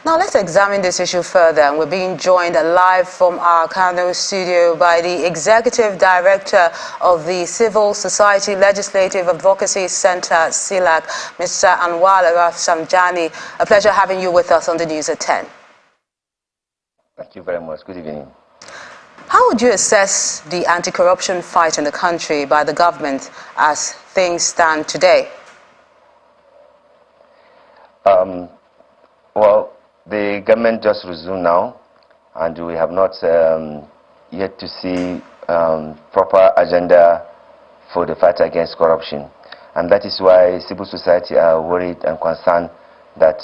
Now let's examine this issue further, and we're being joined live from our Kano studio by the Executive Director of the Civil Society Legislative Advocacy Center, CILAC, Mr. Anwar Rafsanjani. A pleasure having you with us on the News at 10. Thank you very much. Good evening. How would you assess the anti-corruption fight in the country by the government as things stand today? Well, the government just resumed now, and we have not yet to see proper agenda for the fight against corruption. And that is why civil society are worried and concerned that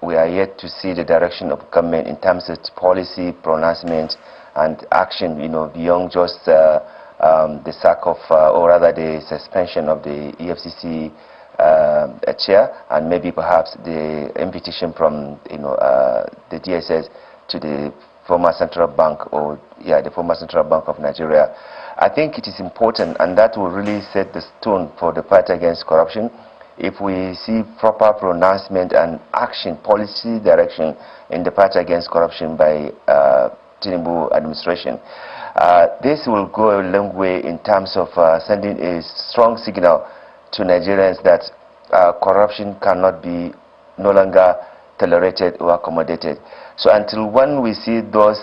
we are yet to see the direction of government in terms of policy, pronouncement, and action, beyond just the sack of, or rather the suspension of the EFCC chair, and maybe perhaps the invitation from the DSS to the former central bank, the former central bank of Nigeria. I think it is important, and that will really set the tone for the fight against corruption. If we see proper pronouncement and action, policy direction in the fight against corruption by Tinubu administration, this will go a long way in terms of sending a strong signal to Nigerians that corruption cannot be no longer tolerated or accommodated. So until when we see those,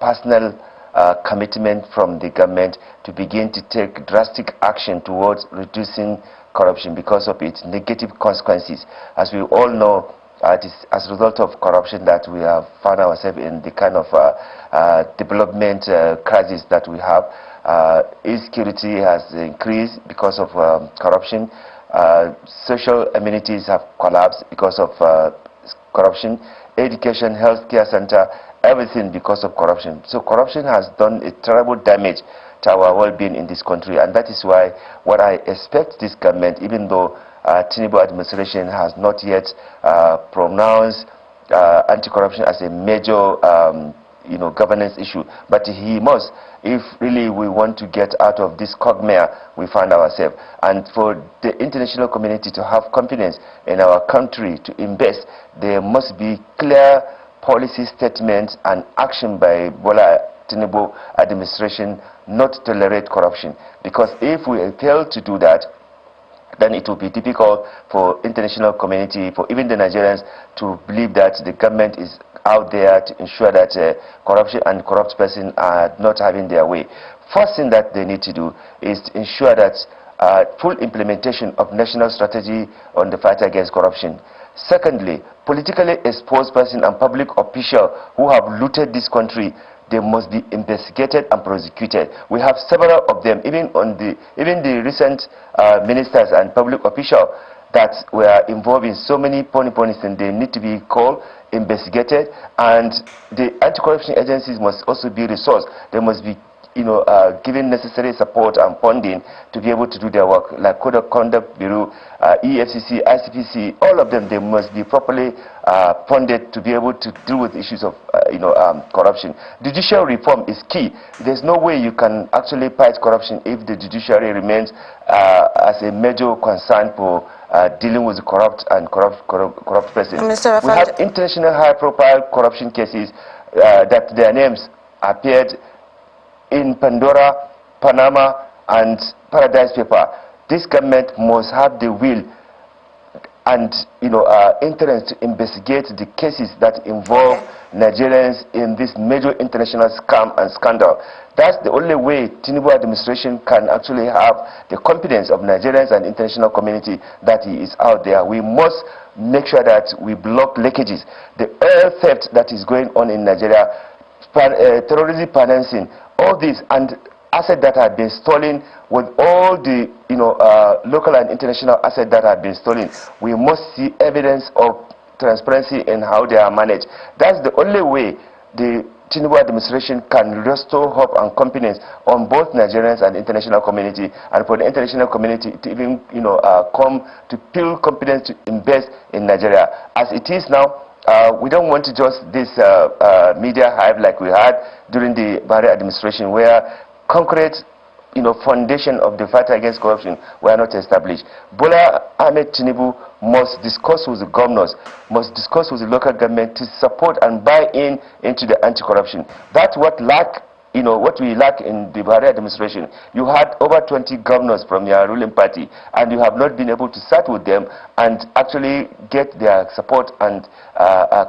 personal commitment from the government to begin to take drastic action towards reducing corruption because of its negative consequences, as we all know, it is as a result of corruption that we have found ourselves in the kind of development crisis that we have. Insecurity has increased because of corruption. Social amenities have collapsed because of corruption. Education, healthcare center, everything because of corruption. So corruption has done a terrible damage to our well-being in this country, and that is why what I expect this government, even though Tinubu administration has not yet pronounced anti-corruption as a major governance issue, but he must, if really we want to get out of this quagmire we find ourselves, and for the international community to have confidence in our country to invest, there must be clear policy statements and action by Bola Tinubu administration not to tolerate corruption. Because if we fail to do that, then it will be difficult for international community, for even the Nigerians, to believe that the government is out there to ensure that corruption and corrupt person are not having their way. First thing that they need to do is to ensure that full implementation of national strategy on the fight against corruption. Secondly, politically exposed person and public official who have looted this country, they must be investigated and prosecuted. We have several of them, even the recent ministers and public officials that were involved in so many ponies, and they need to be called, investigated, and the anti-corruption agencies must also be resourced. They must be given necessary support and funding to be able to do their work, like Code of Conduct Bureau, EFCC, ICPC, all of them, they must be properly funded to be able to deal with issues of corruption. Judicial reform is key. There's no way you can actually fight corruption if the judiciary remains as a major concern for dealing with corrupt persons. We have international high-profile corruption cases that their names appeared in Pandora, Panama, and Paradise Paper. This government must have the will and interest to investigate the cases that involve Nigerians in this major international scam and scandal. That's the only way Tinubu administration can actually have the confidence of Nigerians and international community that he is out there. We must make sure that we block leakages. The oil theft that is going on in Nigeria, terrorism financing, all these, and assets that have been stolen, with all the local and international assets that have been stolen, we must see evidence of transparency in how they are managed. That's the only way the Tinubu administration can restore hope and confidence on both Nigerians and international community, and for the international community to even come to feel confidence to invest in Nigeria. As it is now, we don't want to just this media hype like we had during the Buhari administration, where concrete foundation of the fight against corruption were not established. Bola Ahmed Tinubu must discuss with the governors, must discuss with the local government to support and buy into the anti-corruption. That's what what we lack in the Buhari administration. You had over 20 governors from your ruling party, and you have not been able to start with them and actually get their support and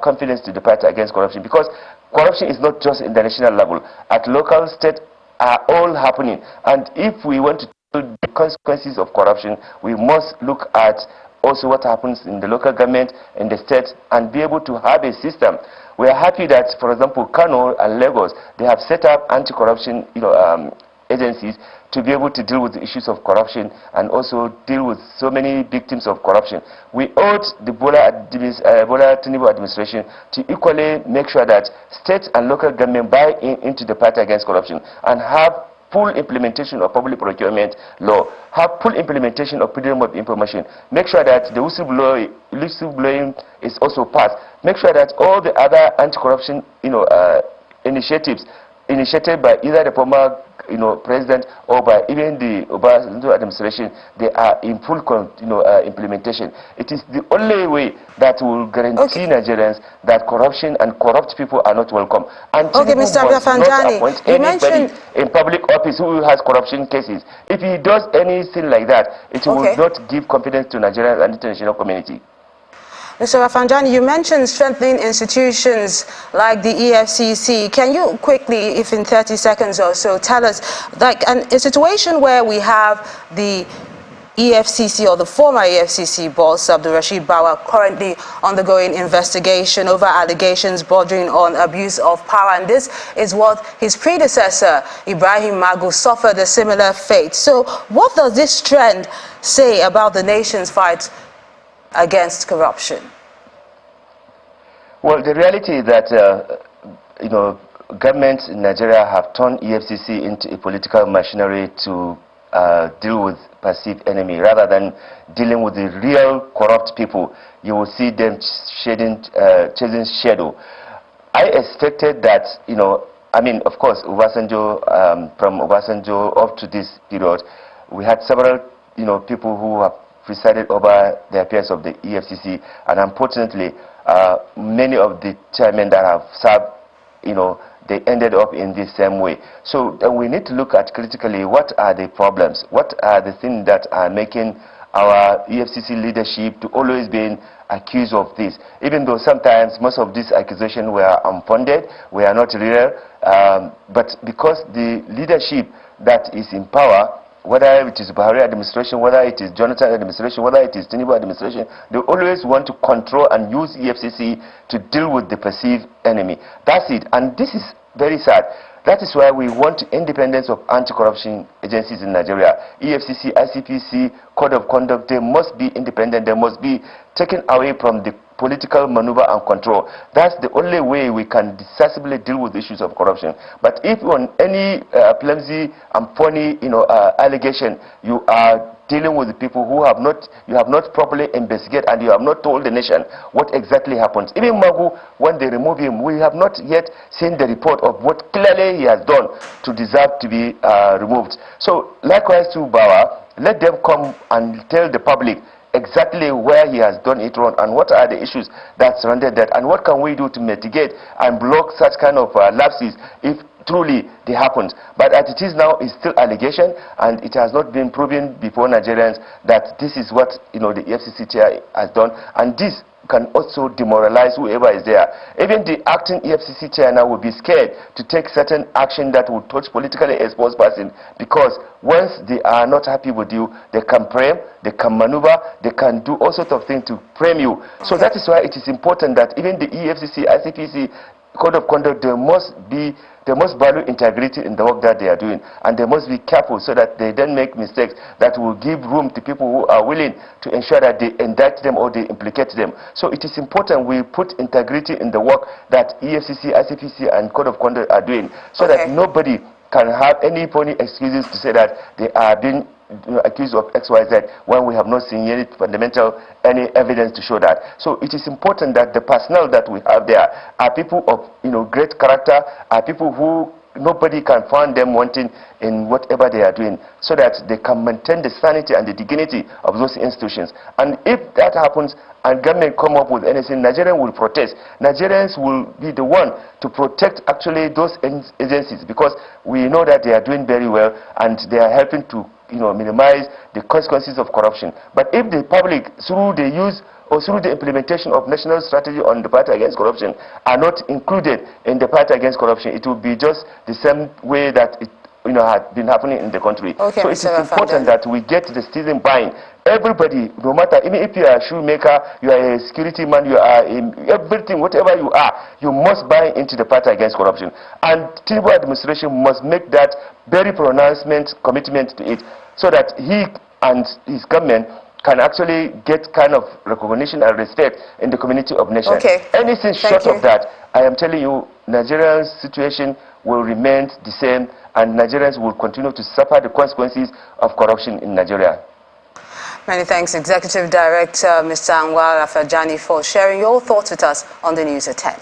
confidence to the party against corruption. Because corruption is not just in the national level. At local, state, are all happening. And if we want to do the consequences of corruption, we must look at also what happens in the local government, in the state, and be able to have a system. We are happy that, for example, Kano and Lagos, they have set up anti-corruption agencies to be able to deal with the issues of corruption and also deal with so many victims of corruption. We urge the Bola Tinubu administration to equally make sure that state and local government buy into the fight against corruption and have full implementation of public procurement law, have full implementation of freedom of information, make sure that the whistleblowing is also passed, make sure that all the other anti-corruption initiatives initiated by either the former president or by even the Obasanjo administration, they are in full implementation. It is the only way that will guarantee Nigerians that corruption and corrupt people are not welcome. And Mr. not appoint anybody in public office who has corruption cases. If he does anything like that, it will not give confidence to Nigerians and international community. Mr. Rafsanjani, you mentioned strengthening institutions like the EFCC. Can you quickly, if in 30 seconds or so, tell us, like a situation where we have the EFCC or the former EFCC boss, Abdul Rashid Bawa, currently undergoing investigation over allegations bordering on abuse of power, and this is what his predecessor, Ibrahim Magu, suffered a similar fate. So what does this trend say about the nation's fight against corruption? Well, the reality is that governments in Nigeria have turned EFCC into a political machinery to deal with perceived enemy rather than dealing with the real corrupt people. You will see them chasing shadow. I expected that, of course, Obasanjo, from Obasanjo up to this period, we had several, people who have presided over the affairs of the EFCC, and unfortunately, many of the chairmen that have served, they ended up in the same way. So we need to look at critically what are the problems, what are the things that are making our EFCC leadership to always being accused of this, even though sometimes most of these accusations were unfounded, were not real, but because the leadership that is in power, whether it is Buhari administration, whether it is Jonathan administration, whether it is Tinubu administration, they always want to control and use EFCC to deal with the perceived enemy. That's it. And this is very sad. That is why we want independence of anti-corruption agencies in Nigeria. EFCC, ICPC, Code of Conduct, they must be independent. They must be taken away from the political maneuver and control. That's the only way we can decisively deal with issues of corruption. But if on any flimsy and funny, allegation, you are dealing with the people who you have not properly investigated and you have not told the nation what exactly happened. Even Magu, when they remove him, we have not yet seen the report of what clearly he has done to deserve to be removed. So likewise to Bawa, let them come and tell the public exactly where he has done it wrong and what are the issues that surrounded that and what can we do to mitigate and block such kind of lapses if truly they happened. But as it is now, it's still allegation and it has not been proven before Nigerians that this is what the EFCC chair has done, and this can also demoralize whoever is there. Even the acting EFCC chair now will be scared to take certain action that will touch politically exposed person, because once they are not happy with you, they can frame, they can maneuver, they can do all sorts of things to frame you. So that is why it is important that even the EFCC, ICPC, Code of Conduct, they must value integrity in the work that they are doing, and they must be careful so that they don't make mistakes that will give room to people who are willing to ensure that they indict them or they implicate them. So it is important we put integrity in the work that EFCC, ICPC and Code of Conduct are doing, so that nobody can have any phony excuses to say that they are being accused of XYZ when we have not seen any fundamental evidence to show that. So it is important that the personnel that we have there are people of great character, are people who nobody can find them wanting in whatever they are doing, so that they can maintain the sanity and the dignity of those institutions. And if that happens and government come up with anything, Nigerians will protest. Nigerians will be the one to protect actually those agencies, because we know that they are doing very well and they are helping to minimize the consequences of corruption. But if the public, through the use or through the implementation of national strategy on the fight against corruption, are not included in the fight against corruption, it will be just the same way that it had been happening in the country. Okay, so it is important that we get the citizen buying. Everybody, no matter, even if you are a shoemaker, you are a security man, you are everything, whatever you are, you must buy into the fight against corruption. And Tinubu administration must make that very pronouncement commitment to it, so that he and his government can actually get kind of recognition and respect in the community of nations. Okay. Anything short of that, I am telling you, Nigeria's situation will remain the same, and Nigerians will continue to suffer the consequences of corruption in Nigeria. Many thanks, Executive Director Mr. Anwar Afajani, for sharing your thoughts with us on the news at 10.